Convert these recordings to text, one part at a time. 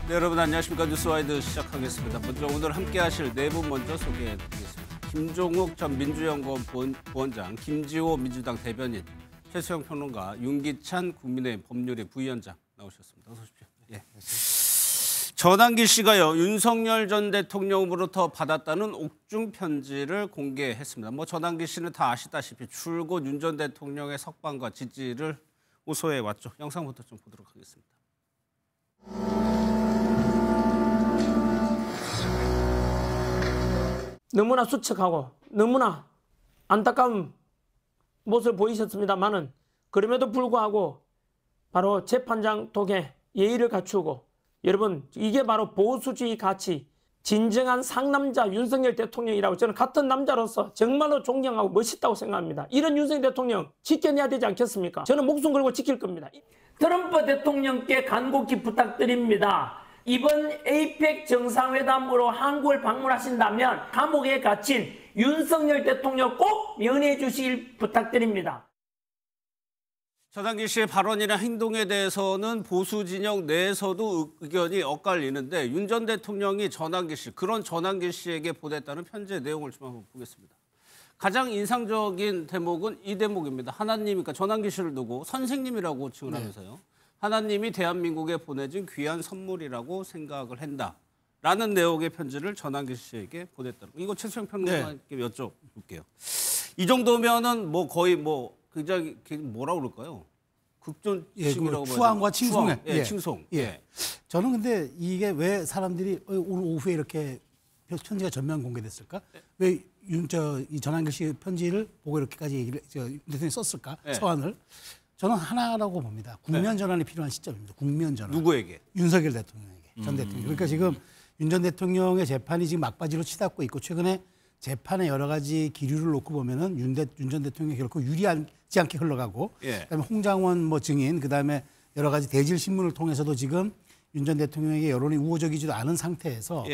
네, 여러분 안녕하십니까. 뉴스와이드 시작하겠습니다. 먼저 오늘 함께하실 네 분 먼저 소개해드리겠습니다. 김종욱 전 민주연구원 부원장, 김지호 민주당 대변인, 최수영 평론가, 윤기찬 국민의힘 법률위 부위원장 나오셨습니다. 어서 오십시오. 예. 전환기 씨가요, 윤석열 전 대통령으로부터 받았다는 옥중 편지를 공개했습니다. 전환기 씨는 다 아시다시피 줄곧 윤 전 대통령의 석방과 지지를 호소해 왔죠. 영상부터 좀 보도록 하겠습니다. 너무나 수척하고 너무나 안타까운 모습을 보이셨습니다만은 그럼에도 불구하고 바로 재판장 덕에 예의를 갖추고 여러분 이게 바로 보수주의 가치 진정한 상남자 윤석열 대통령이라고 저는 같은 남자로서 정말로 존경하고 멋있다고 생각합니다. 이런 윤석열 대통령 지켜내야 되지 않겠습니까? 저는 목숨 걸고 지킬 겁니다. 트럼프 대통령께 간곡히 부탁드립니다. 이번 에이펙 정상회담으로 한국을 방문하신다면 감옥에 갇힌 윤석열 대통령 꼭 면회해 주시길 부탁드립니다. 전환기 씨의 발언이나 행동에 대해서는 보수 진영 내에서도 의견이 엇갈리는데 윤 전 대통령이 전환기 씨, 그런 전환기 씨에게 보냈다는 편지의 내용을 좀 한번 보겠습니다. 가장 인상적인 대목은 이 대목입니다. 하나님, 그러니까 전환기 씨를 두고 선생님이라고 칭을 하면서요. 하나님이 대한민국에 보내준 귀한 선물이라고 생각을 한다라는 내용의 편지를 전환기 씨에게 보냈다는 거. 이거 최수영 평론가님께 여쭤볼게요. 이 정도면은 거의 굉장히 뭐라고 그럴까요? 극존칭이라고 추앙과 칭송에. 칭송. 저는 근데 이게 왜 사람들이 오늘 오후에 이렇게 편지가 전면 공개됐을까? 왜 이 전환기 씨 편지를 보고 이렇게까지 얘기를 대통령이 썼을까? 서한을. 저는 하나라고 봅니다. 국면 전환이 필요한 시점입니다. 국면 전환. 누구에게? 윤석열 대통령에게. 전 대통령. 그러니까 지금 윤 전 대통령의 재판이 지금 막바지로 치닫고 있고 최근에 재판의 여러 가지 기류를 놓고 보면은 윤 전 대통령이 결코 유리하지 않게 흘러가고 그다음에 홍장원 증인 그다음에 여러 가지 대질 신문을 통해서도 지금 윤 전 대통령에게 여론이 우호적이지도 않은 상태에서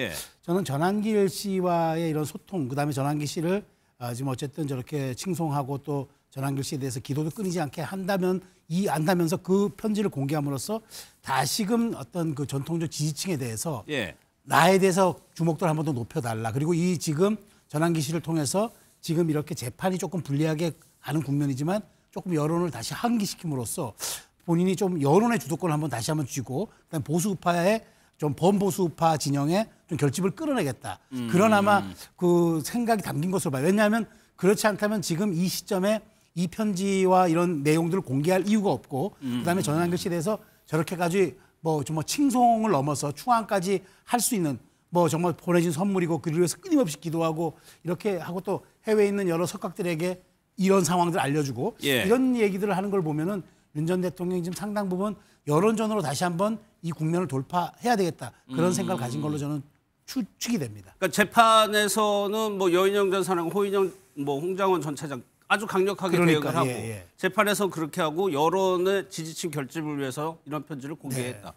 저는 전환길 씨와의 이런 소통 그다음에 전환기 씨를 지금 어쨌든 저렇게 칭송하고 또 전환길 씨에 대해서 기도도 끊이지 않게 안다면서 그 편지를 공개함으로써 다시금 어떤 그 전통적 지지층에 대해서 나에 대해서 주목도를 한 번 더 높여달라. 그리고 이 지금 전환기 씨를 통해서 지금 이렇게 재판이 조금 불리하게 가는 국면이지만 조금 여론을 다시 환기시킴으로써 본인이 좀 여론의 주도권을 다시 한번 쥐고 그다음에 보수우파의 좀 범보수우파 진영에 좀 결집을 끌어내겠다. 그러나마 그 생각이 담긴 것으로 봐요. 왜냐하면 그렇지 않다면 지금 이 시점에 이 편지와 이런 내용들을 공개할 이유가 없고 그다음에 전환기 씨에 대해서 저렇게까지 정말 칭송을 넘어서 추앙까지 할 수 있는 정말 보내진 선물이고 그를 위해서 끊임없이 기도하고 이렇게 하고 또 해외에 있는 여러 석각들에게 이런 상황들을 알려주고 이런 얘기들을 하는 걸 보면은 윤 전 대통령이 지금 상당 부분 여론전으로 다시 한번 이 국면을 돌파해야 되겠다. 그런 생각을 가진 걸로 저는 추측이 됩니다. 그러니까 재판에서는 여인영 전 사장, 호인영 홍장원 전 차장 아주 강력하게 대응을 하고 재판에서 그렇게 하고 여론의 지지층 결집을 위해서 이런 편지를 공개했다.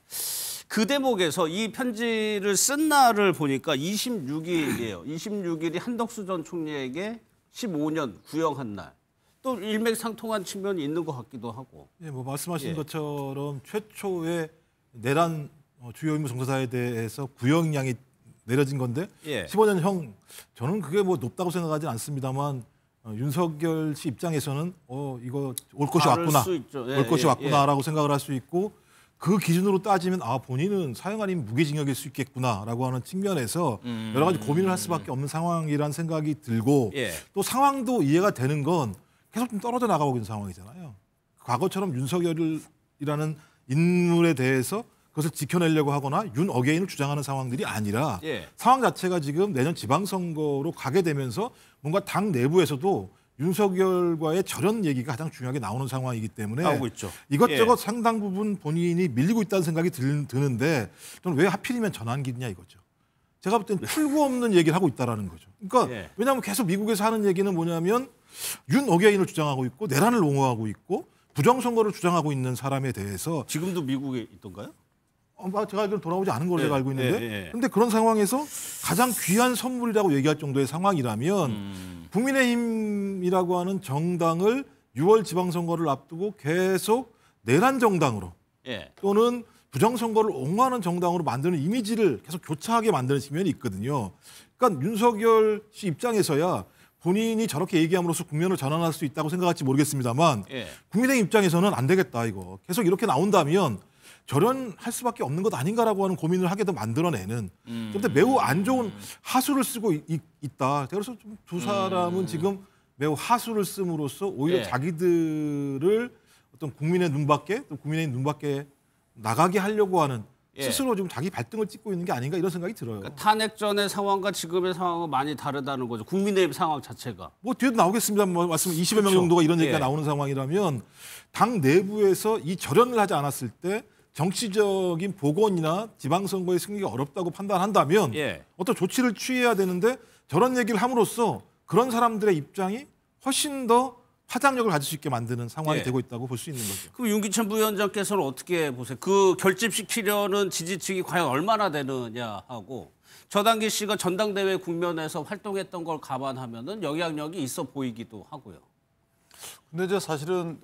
그 대목에서 이 편지를 쓴 날을 보니까 26일이에요. 26일이 한덕수 전 총리에게 15년 구형한 날. 또 일맥상통한 측면이 있는 것 같기도 하고. 말씀하신 것처럼 최초의 내란 주요 임무 종사자에 대해서 구형량이 내려진 건데 15년 저는 그게 높다고 생각하지 않습니다만 윤석열 씨 입장에서는 이거 올 것이 왔구나. 올 것이 왔구나라고 생각을 할 수 있고 그 기준으로 따지면 본인은 사형 아니면 무기징역일 수 있겠구나라고 하는 측면에서 여러 가지 고민을 할 수밖에 없는 상황이라는 생각이 들고 또 상황도 이해가 되는 건 계속 좀 떨어져 나가고 있는 상황이잖아요. 과거처럼 윤석열이라는 인물에 대해서 그것을 지켜내려고 하거나 윤 어게인을 주장하는 상황들이 아니라 상황 자체가 지금 내년 지방선거로 가게 되면서 뭔가 당 내부에서도 윤석열과의 절연 얘기가 가장 중요하게 나오는 상황이기 때문에 나오고 있죠. 이것저것 상당 부분 본인이 밀리고 있다는 생각이 드는데 저는 왜 하필이면 전환기냐 이거죠. 제가 볼 때는 풀고 없는 얘기를 하고 있다는 거죠. 그러니까 왜냐하면 계속 미국에서 하는 얘기는 뭐냐면 윤 어게인을 주장하고 있고 내란을 옹호하고 있고 부정선거를 주장하고 있는 사람에 대해서 지금도 미국에 있던가요? 제가 알기로는 돌아오지 않은 걸로 제가 알고 있는데 그런데 그런 상황에서 가장 귀한 선물이라고 얘기할 정도의 상황이라면 국민의힘이라고 하는 정당을 6월 지방선거를 앞두고 계속 내란 정당으로 또는 부정선거를 옹호하는 정당으로 만드는 이미지를 계속 교차하게 만드는 측면이 있거든요. 그러니까 윤석열 씨 입장에서야 본인이 저렇게 얘기함으로써 국면을 전환할 수 있다고 생각할지 모르겠습니다만 국민의힘 입장에서는 안 되겠다 이거. 계속 이렇게 나온다면 절연할 수밖에 없는 것 아닌가라고 하는 고민을 하게도 만들어내는 그런데 매우 안 좋은 하수를 쓰고 있다. 그래서 좀 두 사람은 지금 매우 하수를 씀으로써 오히려 자기들을 어떤 국민의 눈밖에 또 국민의힘 눈밖에 나가게 하려고 하는 스스로 좀 자기 발등을 찍고 있는 게 아닌가 이런 생각이 들어요. 그러니까 탄핵 전의 상황과 지금의 상황은 많이 다르다는 거죠. 국민의힘 상황 자체가. 뭐 뒤에도 나오겠습니다. 뭐 말씀 20여 명 정도가 이런 얘기가 나오는 상황이라면 당 내부에서 이 절연을 하지 않았을 때 정치적인 복원이나 지방선거의 승리가 어렵다고 판단한다면 어떤 조치를 취해야 되는데 저런 얘기를 함으로써 그런 사람들의 입장이 훨씬 더 파장력을 가질 수 있게 만드는 상황이 되고 있다고 볼 수 있는 거죠. 그럼 윤기천 부위원장께서는 어떻게 보세요? 그 결집시키려는 지지층이 과연 얼마나 되느냐 하고 저당기 씨가 전당대회 국면에서 활동했던 걸 감안하면은 영향력이 있어 보이기도 하고요. 근데 이제 사실은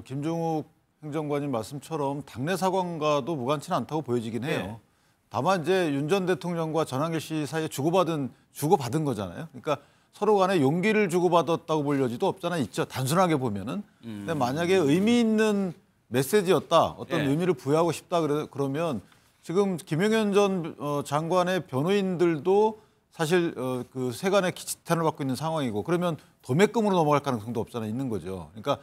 김종욱 행정관님 말씀처럼 당내 사관과도 무관치는 않다고 보여지긴 해요. 다만 이제 윤 전 대통령과 전한길 씨 사이에 주고받은 거잖아요. 그러니까 서로 간에 용기를 주고받았다고 볼 여지도 없잖아 있죠. 단순하게 보면은. 근데 만약에 의미 있는 메시지였다. 어떤 의미를 부여하고 싶다 그러면 지금 김용현 전 장관의 변호인들도 사실 그 세간의 기치탄을 받고 있는 상황이고 그러면 도매금으로 넘어갈 가능성도 없잖아 있는 거죠. 그러니까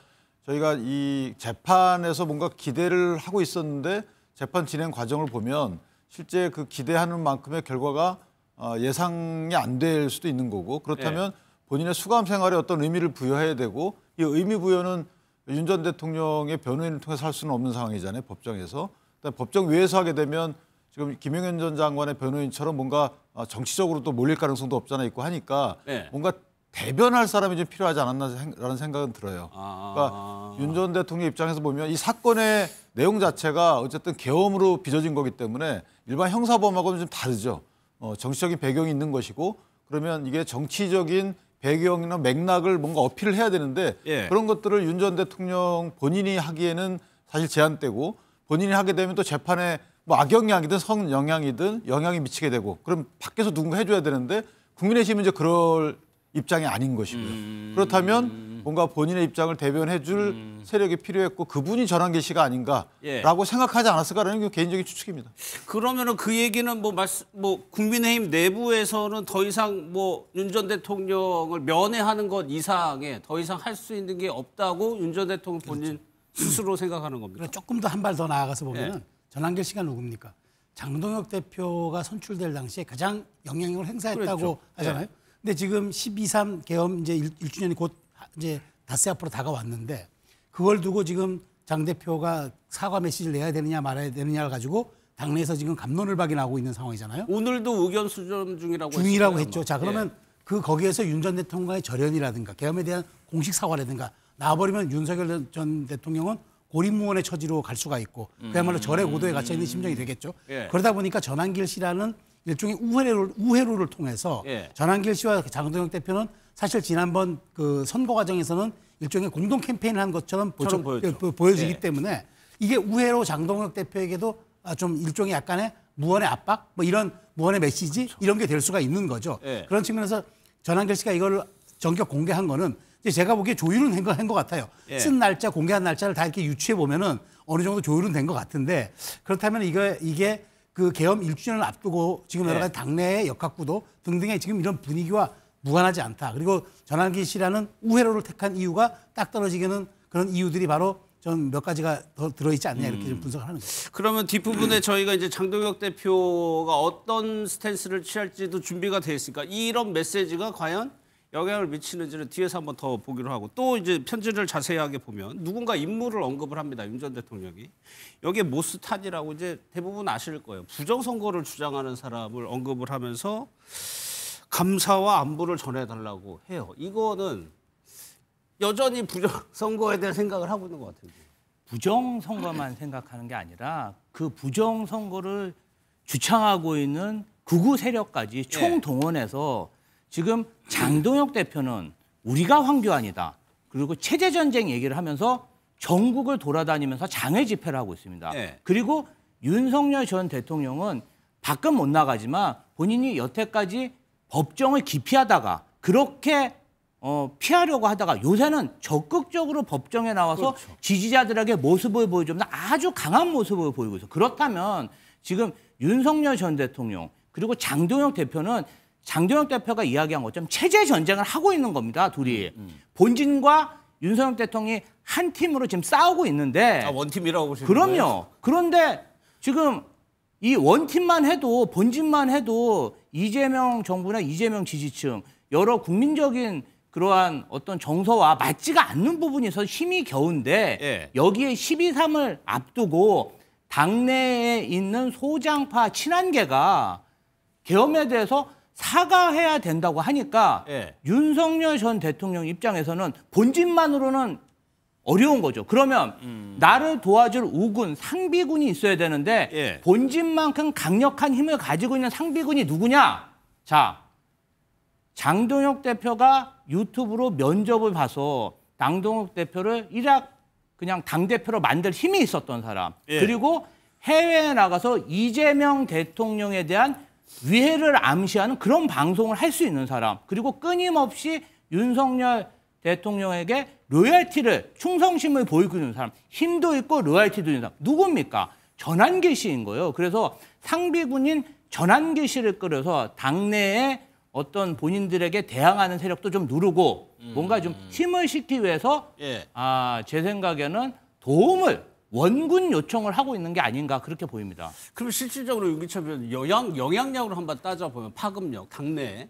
저희가 이 재판에서 뭔가 기대를 하고 있었는데 재판 진행 과정을 보면 실제 그 기대하는 만큼의 결과가 예상이 안 될 수도 있는 거고 그렇다면 본인의 수감 생활에 어떤 의미를 부여해야 되고 이 의미 부여는 윤 전 대통령의 변호인을 통해서 할 수는 없는 상황이잖아요. 법정에서. 법정 외에서 하게 되면 지금 김용현 전 장관의 변호인처럼 뭔가 정치적으로 또 몰릴 가능성도 없잖아 있고 하니까 뭔가 대변할 사람이 좀 필요하지 않았나라는 생각은 들어요. 그러니까 윤 전 대통령 입장에서 보면 이 사건의 내용 자체가 어쨌든 계엄으로 빚어진 거기 때문에 일반 형사범하고는 좀 다르죠. 정치적인 배경이 있는 것이고 그러면 이게 정치적인 배경이나 맥락을 뭔가 어필을 해야 되는데 그런 것들을 윤 전 대통령 본인이 하기에는 사실 제한되고 본인이 하게 되면 또 재판에 뭐 악영향이든 성영향이든 영향이 미치게 되고 그럼 밖에서 누군가 해줘야 되는데 국민의힘은 이제 그럴 입장이 아닌 것이고요. 그렇다면 뭔가 본인의 입장을 대변해 줄 세력이 필요했고 그분이 전한길 씨가 아닌가라고 생각하지 않았을까라는 게 개인적인 추측입니다. 그러면은 그 얘기는 뭐 국민의힘 내부에서는 더 이상 뭐 윤 전 대통령을 면회하는 것 이상에 더 이상 할 수 있는 게 없다고 윤 전 대통령 본인 스스로 생각하는 겁니다. 조금 더 한 발 더 나아가서 보면은 전한길 씨가 누굽니까? 장동혁 대표가 선출될 당시에 가장 영향력을 행사했다고 하잖아요. 근데 지금 12.3 계엄 이제 1주년이 곧 이제 닷새 앞으로 다가왔는데 그걸 두고 지금 장 대표가 사과 메시지를 내야 되느냐 말아야 되느냐를 가지고 당내에서 지금 갑론을박이 나고 있는 상황이잖아요. 오늘도 의견 수렴 중이라고 했죠. 자 그러면 그 거기에서 윤 전 대통령의 절연이라든가 계엄에 대한 공식 사과라든가 나와버리면 윤석열 전 대통령은 고립무원의 처지로 갈 수가 있고 그야말로 절의 고도에 갇혀 있는 심정이 되겠죠. 그러다 보니까 전한길 씨라는 일종의 우회로를 통해서 전한길 씨와 장동혁 대표는 사실 지난번 그 선거 과정에서는 일종의 공동 캠페인을 한 것처럼 보여지기 때문에 이게 우회로 장동혁 대표에게도 좀 일종의 약간의 무언의 압박 뭐 이런 무언의 메시지 이런 게 될 수가 있는 거죠. 그런 측면에서 전한길 씨가 이걸 전격 공개한 거는 제가 보기에 조율은 한 것 같아요. 쓴 날짜, 공개한 날짜를 다 이렇게 유추해 보면은 어느 정도 조율은 된 것 같은데 그렇다면 이게 그 계엄 1주년을 앞두고 지금 여러 가지 당내의 역학구도 등등의 지금 이런 분위기와 무관하지 않다. 그리고 전한길 씨라는 우회로를 택한 이유가 딱 떨어지게는 그런 이유들이 바로 전 몇 가지가 더 들어있지 않냐 이렇게 좀 분석을 하는 거죠. 그러면 뒷부분에 저희가 이제 장동혁 대표가 어떤 스탠스를 취할지도 준비가 돼 있으니까 이런 메시지가 과연 영향을 미치는지는 뒤에서 한번 더 보기로 하고 또 이제 편지를 자세하게 보면 누군가 인물을 언급을 합니다. 윤 전 대통령이. 여기에 모스탄이라고 이제 대부분 아실 거예요. 부정선거를 주장하는 사람을 언급을 하면서 감사와 안부를 전해달라고 해요. 이거는 여전히 부정선거에 대한 생각을 하고 있는 것 같은데. 부정선거만 생각하는 게 아니라 그 부정선거를 주창하고 있는 극우 세력까지 총동원해서 지금 장동혁 대표는 우리가 황교안이다. 그리고 체제전쟁 얘기를 하면서 전국을 돌아다니면서 장외 집회를 하고 있습니다. 예. 그리고 윤석열 전 대통령은 밖은 못 나가지만 본인이 여태까지 법정을 기피하다가 그렇게 피하려고 하다가 요새는 적극적으로 법정에 나와서 그렇죠. 지지자들에게 모습을 보여주면 아주 강한 모습을 보이고 있어요. 그렇다면 지금 윤석열 전 대통령 그리고 장동혁 대표는 장동혁 대표가 이야기한 것처럼 체제 전쟁을 하고 있는 겁니다. 둘이. 본진과 윤석열 대통령이 한 팀으로 지금 싸우고 있는데 원팀이라고 보시는 그럼요. 거예요? 그런데 지금 이 원팀만 해도 본진만 해도 이재명 정부나 이재명 지지층 여러 국민적인 그러한 어떤 정서와 맞지가 않는 부분이 있어서 힘이 겨운데 예. 여기에 12.3을 앞두고 당내에 있는 소장파 친한계가 계엄에 대해서 사과해야 된다고 하니까 예. 윤석열 전 대통령 입장에서는 본진만으로는 어려운 거죠. 그러면 나를 도와줄 우군, 상비군이 있어야 되는데 예. 본진만큼 강력한 힘을 가지고 있는 상비군이 누구냐? 자, 장동혁 대표가 유튜브로 면접을 봐서 장동혁 대표를 일약 그냥 당대표로 만들 힘이 있었던 사람. 예. 그리고 해외에 나가서 이재명 대통령에 대한 위해를 암시하는 그런 방송을 할 수 있는 사람. 그리고 끊임없이 윤석열 대통령에게 로열티를, 충성심을 보이고 있는 사람. 힘도 있고 로열티도 있는 사람. 누굽니까? 전환기 씨인 거예요. 그래서 상비군인 전환기 씨를 끌어서 당내에 어떤 본인들에게 대항하는 세력도 좀 누르고 뭔가 좀 힘을 싣기 위해서 예. 제 생각에는 도움을 원군 요청을 하고 있는 게 아닌가 그렇게 보입니다. 그럼 실질적으로 윤기철 위원 영향력으로 한번 따져보면 파급력, 당내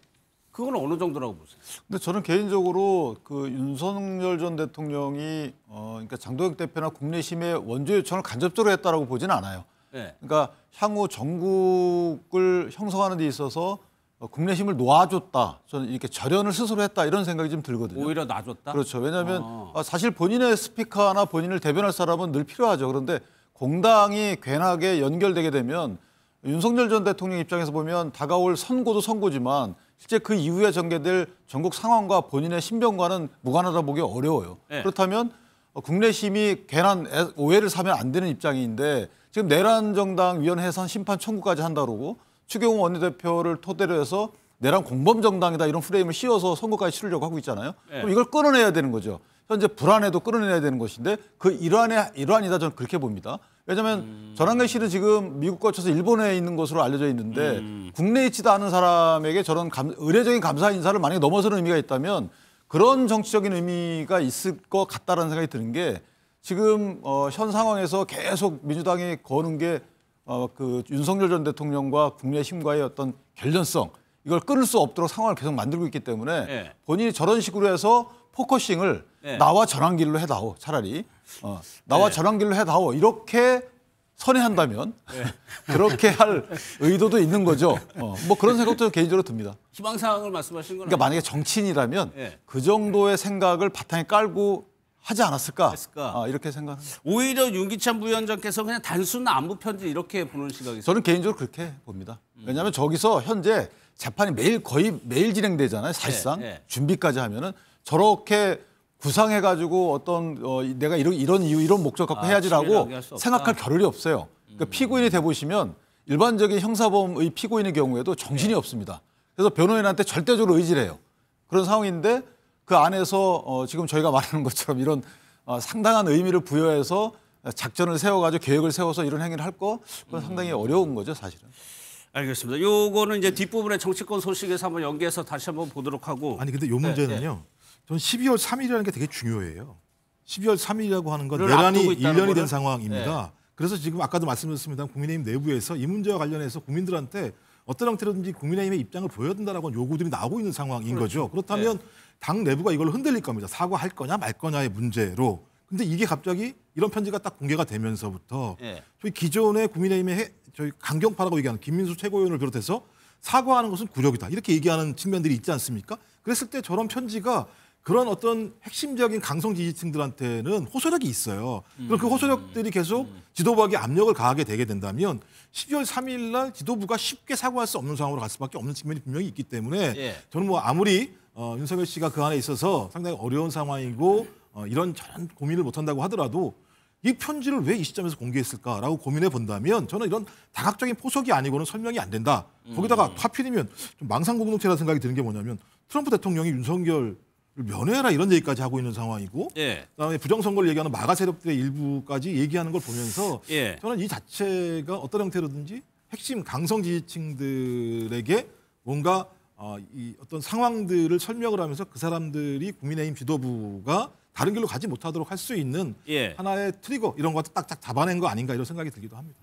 그건 어느 정도라고 보세요? 근데 저는 개인적으로 그 윤석열 전 대통령이 그러니까 장동혁 대표나 국내심의 원조 요청을 간접적으로 했다라고 보지는 않아요. 네. 그러니까 향후 정국을 형성하는 데 있어서 국내심을 놓아줬다. 저는 이렇게 절연을 스스로 했다 이런 생각이 좀 들거든요. 오히려 놔줬다? 그렇죠. 왜냐하면 사실 본인의 스피커나 본인을 대변할 사람은 늘 필요하죠. 그런데 공당이 괜하게 연결되게 되면 윤석열 전 대통령 입장에서 보면 다가올 선고도 선고지만 실제 그 이후에 전개될 전국 상황과 본인의 신변과는 무관하다 보기 어려워요. 네. 그렇다면 국내심이 괜한 오해를 사면 안 되는 입장인데 지금 내란정당위원회에서 심판 청구까지 한다 그러고 추경호 원내대표를 토대로 해서 내란 공범정당이다 이런 프레임을 씌워서 선거까지 치르려고 하고 있잖아요. 네. 그럼 이걸 끌어내야 되는 거죠. 현재 불안해도 끌어내야 되는 것인데 그 일환이다 저는 그렇게 봅니다. 왜냐하면 전환기 씨는 지금 미국 거쳐서 일본에 있는 것으로 알려져 있는데 국내에 있지도 않은 사람에게 저런 의례적인 감사 인사를 만약에 넘어서는 의미가 있다면 그런 정치적인 의미가 있을 것 같다라는 생각이 드는 게 지금 현 상황에서 계속 민주당이 거는 게 그 윤석열 전 대통령과 국내심과의 어떤 결연성 이걸 끊을 수 없도록 상황을 계속 만들고 있기 때문에 네. 본인이 저런 식으로 해서 포커싱을 네. 나와 전환길로 해다오 차라리 나와 네. 전환길로 해다오 이렇게 선회한다면 그렇게 할 의도도 있는 거죠. 뭐 그런 생각도 개인적으로 듭니다. 희망사항을 말씀하신 건 그러니까 만약에 정치인이라면 네. 그 정도의 생각을 바탕에 깔고 하지 않았을까? 했을까? 이렇게 생각합니다. 오히려 윤기찬 부위원장께서 그냥 단순 안부 편지 이렇게 보는 시각이 있어요. 저는 개인적으로 그렇게 봅니다. 왜냐하면 저기서 현재 재판이 거의 매일 진행되잖아요. 사실상 네. 준비까지 하면은 저렇게 구상해가지고 어떤 내가 이런 이유 이런 목적 갖고 해야지라고 치밀하게 할수 없다. 생각할 겨를이 없어요. 그러니까 피고인이 돼 보시면 일반적인 형사범의 피고인의 경우에도 정신이 없습니다. 그래서 변호인한테 절대적으로 의지를 해요. 그런 상황인데 그 안에서 지금 저희가 말하는 것처럼 이런 상당한 의미를 부여해서 작전을 세워가지고 계획을 세워서 이런 행위를 할 거 그건 상당히 어려운 거죠 사실은. 알겠습니다. 요거는 이제 뒷부분에 정치권 소식에서 한번 연계해서 다시 한번 보도록 하고. 아니 근데 요 문제는요. 저는 12월 3일이라는 게 되게 중요해요. 12월 3일이라고 하는 건 그걸 내란이 앞두고 있다는 1년이 된 거를? 상황입니다. 그래서 지금 아까도 말씀드렸습니다. 국민의힘 내부에서 이 문제와 관련해서 국민들한테 어떤 형태로든지 국민의힘의 입장을 보여야 된다라고 하는 요구들이 나오고 있는 상황인 거죠. 그렇다면 당 내부가 이걸 흔들릴 겁니다. 사과할 거냐 말 거냐의 문제로. 근데 이게 갑자기 이런 편지가 딱 공개가 되면서부터 저희 기존의 국민의힘의 저희 강경파라고 얘기하는 김민수 최고위원을 비롯해서 사과하는 것은 굴욕이다. 이렇게 얘기하는 측면들이 있지 않습니까? 그랬을 때 저런 편지가 그런 어떤 핵심적인 강성 지지층들한테는 호소력이 있어요. 그럼 그 호소력들이 계속 지도부에게 압력을 가하게 되게 된다면 12월 3일 날 지도부가 쉽게 사과할 수 없는 상황으로 갈 수밖에 없는 측면이 분명히 있기 때문에 저는 뭐 아무리 윤석열 씨가 그 안에 있어서 상당히 어려운 상황이고 이런 저런 고민을 못한다고 하더라도 이 편지를 왜 이 시점에서 공개했을까라고 고민해 본다면 저는 이런 다각적인 포석이 아니고는 설명이 안 된다. 거기다가 하필이면 좀 망상공동체라는 생각이 드는 게 뭐냐면 트럼프 대통령이 윤석열을 면회해라 이런 얘기까지 하고 있는 상황이고 그다음에 부정선거를 얘기하는 마가 세력들의 일부까지 얘기하는 걸 보면서 저는 이 자체가 어떤 형태로든지 핵심 강성 지지층들에게 뭔가 이 어떤 상황들을 설명을 하면서 그 사람들이 국민의힘 지도부가 다른 길로 가지 못하도록 할 수 있는 하나의 트리거 이런 것도 딱딱 잡아낸 거 아닌가 이런 생각이 들기도 합니다.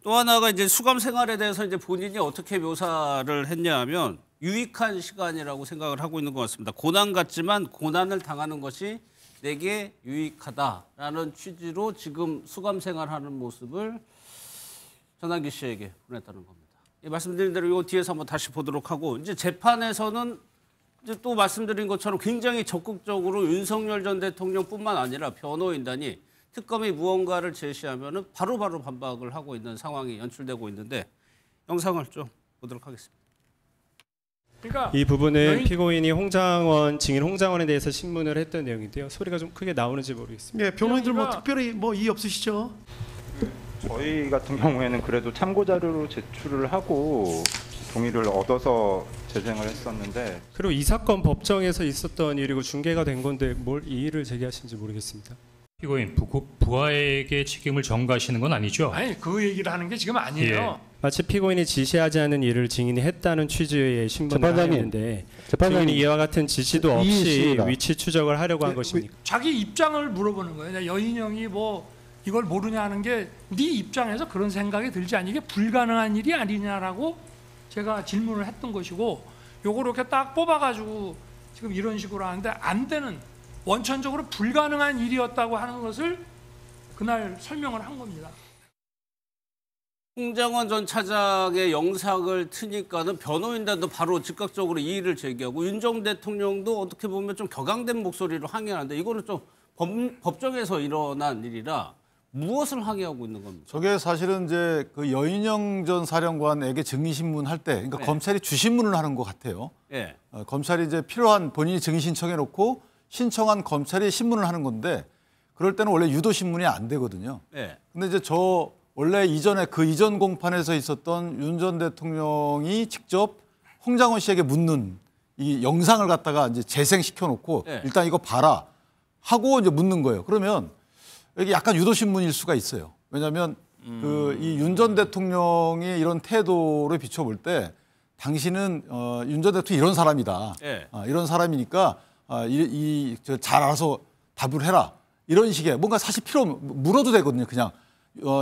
또 하나가 이제 수감 생활에 대해서 이제 본인이 어떻게 묘사를 했냐면 유익한 시간이라고 생각을 하고 있는 것 같습니다. 고난 같지만 고난을 당하는 것이 내게 유익하다라는 취지로 지금 수감 생활하는 모습을 전환기 씨에게 보냈다는 겁니다. 말씀드린 대로 이거 뒤에서 한번 다시 보도록 하고 이제 재판에서는 이제 또 말씀드린 것처럼 굉장히 적극적으로 윤석열 전 대통령뿐만 아니라 변호인단이 특검이 무언가를 제시하면은 바로바로 반박을 하고 있는 상황이 연출되고 있는데 영상을 좀 보도록 하겠습니다. 그러니까 이 부분은 피고인이 증인 홍장원에 대해서 신문을 했던 내용인데요. 소리가 좀 크게 나오는지 모르겠습니다. 예, 변호인들 뭐 특별히 뭐 이의 없으시죠? 저희 같은 경우에는 그래도 참고 자료로 제출을 하고 동의를 얻어서 재생을 했었는데 그리고 이 사건 법정에서 있었던 일이고 중계가 된 건데 뭘 이의를 제기하시는지 모르겠습니다. 피고인 부하에게 책임을 전가하시는 건 아니죠? 아니 그 얘기를 하는 게 지금 아니에요. 마치 피고인이 지시하지 않은 일을 증인이 했다는 취지의 신문을 하였는데 증인이 이와 같은 지시도 없이 위치 추적을 하려고 한 것입니까? 자기 입장을 물어보는 거예요. 여인영이 뭐 이걸 모르냐 하는 게 네 입장에서 그런 생각이 들지 않니? 이게 불가능한 일이 아니냐라고 제가 질문을 했던 것이고 요거 이렇게 딱 뽑아가지고 지금 이런 식으로 하는데 안 되는 원천적으로 불가능한 일이었다고 하는 것을 그날 설명을 한 겁니다. 홍장원 전 차장의 영상을 트니까는 변호인단도 바로 즉각적으로 이의를 제기하고 윤 전 대통령도 어떻게 보면 좀 격앙된 목소리로 항의하는데 이거는 좀 법정에서 일어난 일이라 무엇을 항의하고 있는 겁니까? 저게 사실은 이제 그 여인영 전 사령관에게 증인신문 할 때, 그러니까 검찰이 주신문을 하는 것 같아요. 검찰이 이제 필요한 본인이 증인 신청해놓고 신청한 검찰이 신문을 하는 건데 그럴 때는 원래 유도 신문이 안 되거든요. 근데 이제 저 원래 이전에 그 이전 공판에서 있었던 윤 전 대통령이 직접 홍장원 씨에게 묻는 이 영상을 갖다가 이제 재생시켜놓고 일단 이거 봐라 하고 이제 묻는 거예요. 그러면 여기 약간 유도신문일 수가 있어요. 왜냐하면 그 이 윤 전 대통령의 이런 태도를 비춰볼 때 당신은 윤 전 대통령이 이런 사람이다. 이런 사람이니까 잘 알아서 답을 해라. 이런 식의 뭔가 사실 필요 없는 물어도 되거든요. 그냥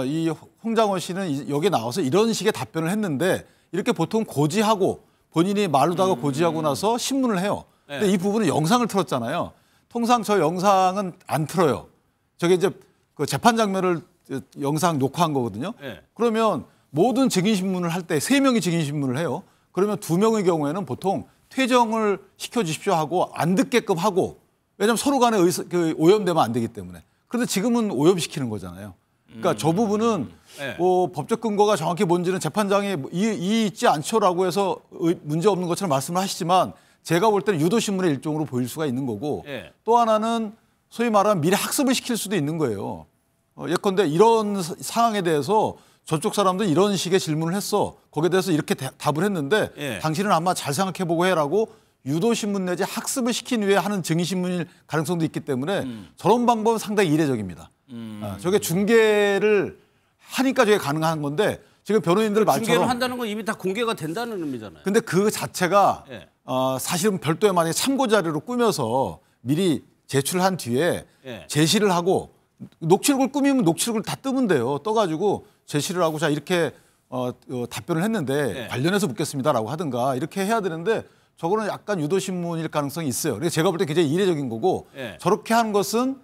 이 홍장원 씨는 여기 나와서 이런 식의 답변을 했는데 이렇게 보통 고지하고 본인이 말로다가 고지하고 나서 신문을 해요. 근데 이 부분은 영상을 틀었잖아요. 통상 저 영상은 안 틀어요. 저게 이제 그 재판 장면을 영상 녹화한 거거든요. 그러면 모든 증인신문을 할 때 3명이 증인신문을 해요. 그러면 2명의 경우에는 보통 퇴정을 시켜주십시오 하고 안 듣게끔 하고 왜냐하면 서로 간에 오염되면 안 되기 때문에. 그런데 지금은 오염시키는 거잖아요. 그러니까 저 부분은 뭐 법적 근거가 정확히 뭔지는 재판장이 이의 있지 않죠라고 해서 문제 없는 것처럼 말씀을 하시지만 제가 볼 때는 유도신문의 일종으로 보일 수가 있는 거고 또 하나는 소위 말하면 미리 학습을 시킬 수도 있는 거예요. 예컨대 이런 상황에 대해서 저쪽 사람들 이런 식의 질문을 했어. 거기에 대해서 이렇게 답을 했는데 당신은 아마 잘 생각해보고 해라고 유도신문 내지 학습을 시킨 후에 하는 증인신문일 가능성도 있기 때문에 저런 방법은 상당히 이례적입니다. 저게 중계를 하니까 저게 가능한 건데 지금 변호인들 말처럼 중계를 한다는 건 이미 다 공개가 된다는 의미잖아요. 근데 그 자체가 사실은 별도의 만약에 참고 자료로 꾸며서 미리 제출한 뒤에 제시를 하고 녹취록을 꾸미면 녹취록을 다 뜨면 돼요. 떠가지고 제시를 하고 자 이렇게 답변을 했는데 관련해서 묻겠습니다라고 하든가 이렇게 해야 되는데 저거는 약간 유도신문일 가능성이 있어요. 그래서 제가 볼 때 굉장히 이례적인 거고 저렇게 하는 것은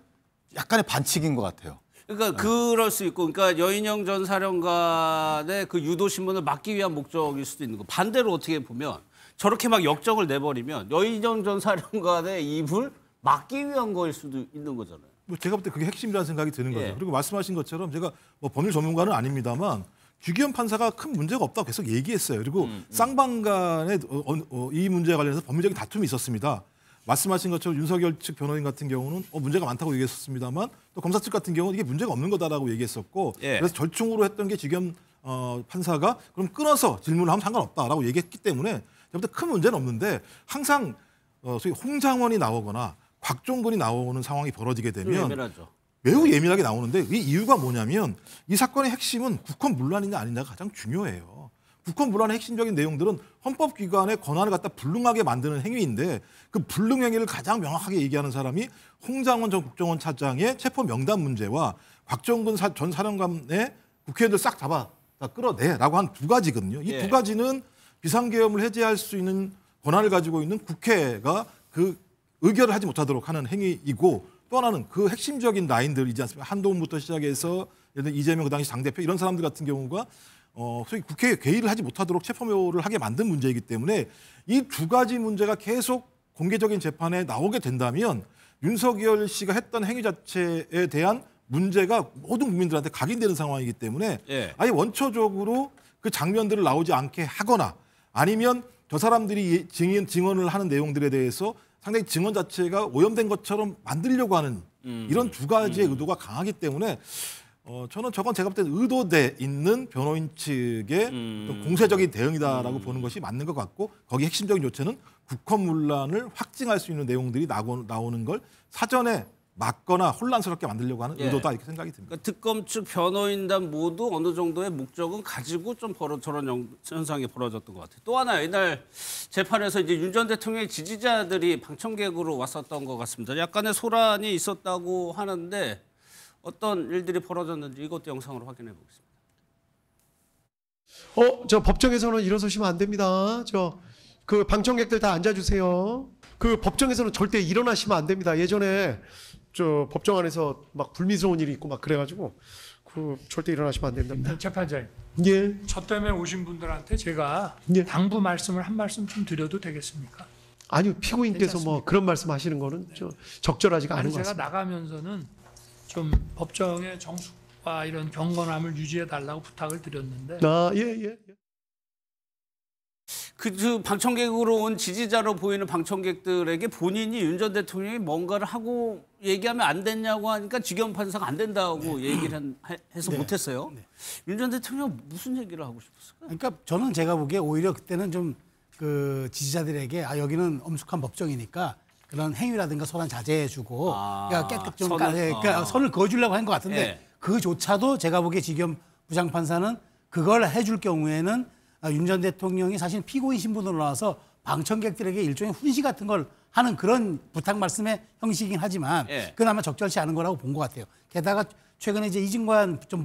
약간의 반칙인 것 같아요. 그러니까 그럴 수 있고, 그러니까 여인영 전 사령관의 그 유도신문을 막기 위한 목적일 수도 있는 거. 반대로 어떻게 보면 저렇게 막 역정을 내버리면 여인영 전 사령관의 입을 막기 위한 거일 수도 있는 거잖아요. 뭐 제가 볼 때 그게 핵심이라는 생각이 드는 거죠. 그리고 말씀하신 것처럼 제가 뭐 법률 전문가는 아닙니다만 규기현 판사가 큰 문제가 없다고 계속 얘기했어요. 그리고 쌍방 간에 이 문제에 관련해서 법률적인 다툼이 있었습니다. 말씀하신 것처럼 윤석열 측 변호인 같은 경우는 문제가 많다고 얘기했었습니다만 또 검사 측 같은 경우는 이게 문제가 없는 거다라고 얘기했었고 그래서 절충으로 했던 게 지겸 판사가 그럼 끊어서 질문을 하면 상관없다라고 얘기했기 때문에 저부터 큰 문제는 없는데 항상 소위 홍장원이 나오거나 곽종근이 나오는 상황이 벌어지게 되면 예민하죠. 매우 예민하게 나오는데 이 이유가 뭐냐면 이 사건의 핵심은 국헌 문란이냐 아니냐가 가장 중요해요. 국헌 문란의 핵심적인 내용들은 헌법기관의 권한을 갖다 불능하게 만드는 행위인데 그 불능 행위를 가장 명확하게 얘기하는 사람이 홍장원 전 국정원 차장의 체포 명단 문제와 곽종근 전 사령관의 국회의원들 싹 잡아 끌어내라고 한 두 가지거든요. 이 두 가지는 비상계엄을 해제할 수 있는 권한을 가지고 있는 국회가 그 의결을 하지 못하도록 하는 행위이고 또 하나는 그 핵심적인 라인들이지 않습니까? 한동훈부터 시작해서 예를 들어 이재명 그 당시 당대표 이런 사람들 같은 경우가 소위 국회에 개의를 하지 못하도록 체포묘를 하게 만든 문제이기 때문에 이 두 가지 문제가 계속 공개적인 재판에 나오게 된다면 윤석열 씨가 했던 행위 자체에 대한 문제가 모든 국민들한테 각인되는 상황이기 때문에 아예 원초적으로 그 장면들을 나오지 않게 하거나 아니면 저 사람들이 증언을 하는 내용들에 대해서 상당히 증언 자체가 오염된 것처럼 만들려고 하는 이런 두 가지의 의도가 강하기 때문에 저는 저건 제가 볼 때는 의도돼 있는 변호인 측의 공세적인 대응이다라고 보는 것이 맞는 것 같고 거기 핵심적인 요체는 국헌문란을 확증할 수 있는 내용들이 나오는 걸 사전에 막거나 혼란스럽게 만들려고 하는 의도다 이렇게 생각이 듭니다. 그러니까 특검 측 변호인단 모두 어느 정도의 목적은 가지고 좀 저런 현상이 벌어졌던 것 같아요. 또 하나 이날 재판에서 이제 윤 전 대통령의 지지자들이 방청객으로 왔었던 것 같습니다. 약간의 소란이 있었다고 하는데 어떤 일들이 벌어졌는지 이것도 영상으로 확인해 보겠습니다. 저 법정에서는 일어서시면 안 됩니다. 그 방청객들 다 앉아주세요. 그 법정에서는 절대 일어나시면 안 됩니다. 예전에 저 법정 안에서 막 불미스러운 일이 있고 막 그래가지고 그 절대 일어나시면 안 된답니다. 재판장님. 예. 저 때문에 오신 분들한테 제가 당부 말씀을 한 말씀 좀 드려도 되겠습니까? 아니요, 피고인께서 뭐 그런 말씀하시는 거는 적절하지가 않은 것 제가 같습니다. 나가면서는 좀 법정의 정숙과 이런 경건함을 유지해 달라고 부탁을 드렸는데. 예. 그 방청객으로 온 지지자로 보이는 방청객들에게 본인이 윤 전 대통령이 뭔가를 하고 얘기하면 안 됐냐고 하니까 지겸 판사가 안 된다고 얘기를 해서 못했어요. 윤 전 대통령 무슨 얘기를 하고 싶었을까요? 그러니까 저는 제가 보기에 오히려 그때는 좀 그 지지자들에게 여기는 엄숙한 법정이니까 그런 행위라든가 소란 자제해주고 그러니까 깨끗 좀 그러니까 선을 그어주려고 한 것 같은데 그조차도 제가 보기에 지겸 부장판사는 그걸 해줄 경우에는 윤 전 대통령이 사실 피고인 신분으로 나와서 방청객들에게 일종의 훈시 같은 걸 하는 그런 부탁 말씀의 형식이긴 하지만 그건 아마 적절치 않은 거라고 본 것 같아요. 게다가 최근에 이제 이진관 전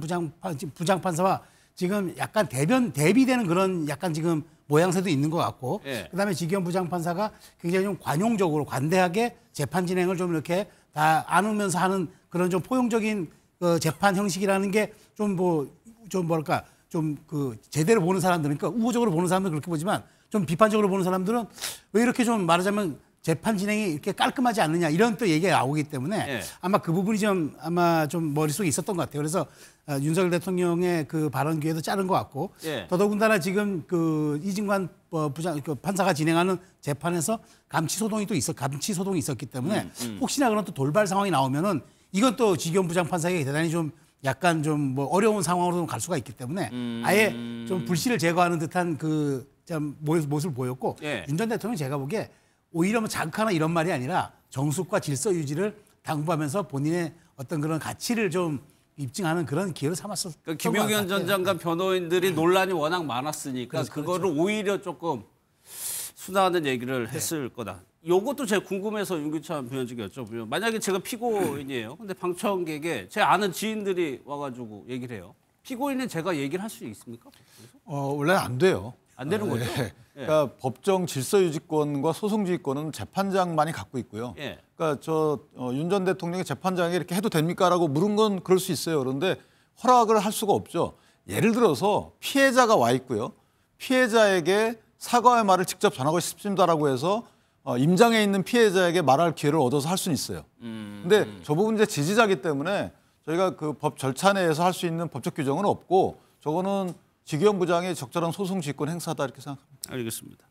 부장판사와 지금 약간 대비되는 그런 약간 지금 모양새도 있는 것 같고 그다음에 지겸 부장판사가 굉장히 좀 관용적으로 관대하게 재판 진행을 좀 이렇게 다 안으면서 하는 그런 좀 포용적인 재판 형식이라는 게 좀 뭐랄까 좀 그 제대로 보는 사람들은 그러니까 우호적으로 보는 사람들은 그렇게 보지만 좀 비판적으로 보는 사람들은 왜 이렇게 좀 말하자면 재판 진행이 이렇게 깔끔하지 않느냐 이런 또 얘기가 나오기 때문에 아마 그 부분이 좀 아마 좀 머릿속에 있었던 것 같아요. 그래서 윤석열 대통령의 그 발언 기회도 자른 것 같고 더더군다나 지금 그 이진관 판사가 진행하는 재판에서 감치 소동이 있었기 때문에 혹시나 그런 또 돌발 상황이 나오면은 이건 또 지겸 부장판사에게 대단히 좀 약간 좀 뭐 어려운 상황으로 갈 수가 있기 때문에 아예 좀 불씨를 제거하는 듯한 그 모습을 보였고 윤 전 대통령이 제가 보기에 오히려 뭐 자극하나 이런 말이 아니라 정숙과 질서 유지를 당부하면서 본인의 어떤 그런 가치를 좀 입증하는 그런 기회를 삼았었던 것 같아요. 김용현 전 장관 변호인들이 논란이 워낙 많았으니까 그거를 오히려 조금 순화하는 얘기를 했을 거다. 요것도 제가 궁금해서 윤기찬 부위원장께 여쭤보면 만약에 제가 피고인이에요. 근데 방청객에 제 아는 지인들이 와가지고 얘기를 해요. 피고인은 제가 얘기를 할 수 있습니까? 원래는 안 돼요. 안 되는 거죠? 그러니까 법정 질서유지권과 소송지휘권은 재판장만이 갖고 있고요. 그러니까 윤 전 대통령이 재판장에게 이렇게 해도 됩니까라고 물은 건 그럴 수 있어요. 그런데 허락을 할 수가 없죠. 예를 들어서 피해자가 와 있고요. 피해자에게 사과의 말을 직접 전하고 싶습니다라고 해서 임장에 있는 피해자에게 말할 기회를 얻어서 할 수는 있어요. 근데 저 부분 이제 지지자기 때문에 저희가 그 법 절차 내에서 할 수 있는 법적 규정은 없고 저거는 지겸 부장의 적절한 소송 지휘권 행사다 이렇게 생각합니다. 알겠습니다.